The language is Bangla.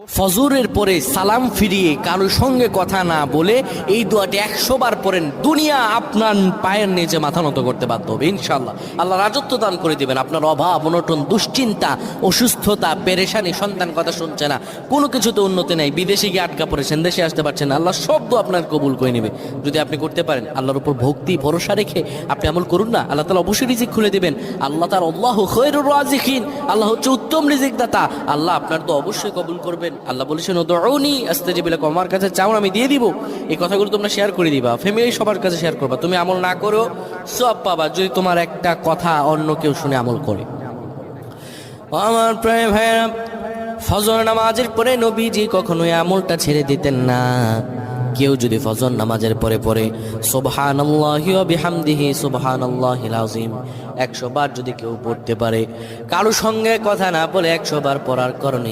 ফজরের পরে সালাম ফিরিয়ে কারোর সঙ্গে কথা না বলে এই দোয়াটি 100 বার পড়েন, দুনিয়া আপনার পায়ের নিচে মাথা নত করতে বাধ্য হবে ইনশাআল্লাহ। আল্লাহ রাজত্ব দান করে দিবেন। আপনার অভাব অনটন, দুশ্চিন্তা, অসুস্থতা, পেরেশানি, সন্তান কথা শুনছে না, কোনো কিছুতে উন্নতি নেই, বিদেশে গিয়ে আটকা পড়েছেন, দেশে আসতে পারছেন না, আল্লাহ সব দোয়া আপনার কবুল করে নেবে যদি আপনি করতে পারেন। আল্লাহর উপর ভক্তি ভরসা রেখে আপনি আমল করুন না, আল্লাহ তাআলা অবশ্যই রিজিক খুলে দিবেন। আল্লাহ তাআলা আল্লাহু খায়রুর রাজিকিন, আল্লাহ হচ্ছে উত্তম রিজিক দাতা। আল্লাহ আপনার তো অবশ্যই কবুল করবেন। আল্লাহ বলেছেন উদউনি আস্তাজিব লাকুম, আমার কাছে চাও আমি দিয়ে দিব। এই কথাগুলো তোমরা শেয়ার করে দিবা, ফ্যামিলি সবার কাছে শেয়ার করবা। তুমি আমল না করো সওয়াব পাবা যদি তোমার একটা কথা অন্য কেউ শুনে আমল করে। আমার প্রিয় ভাইরা, ফজর নামাজের পরে নবীজি কখনোই আমলটা ছেড়ে দিতেন না। কেউ যদি ফজর নামাজের পরে পরে সুবহানাল্লাহি ওয়া বিহামদিহি সুবহানাল্লাহিল আযীম 100 বার যদি কেউ পড়তে পারে, কারো সঙ্গে কথা না বলে 100 বার পড়ার কারণে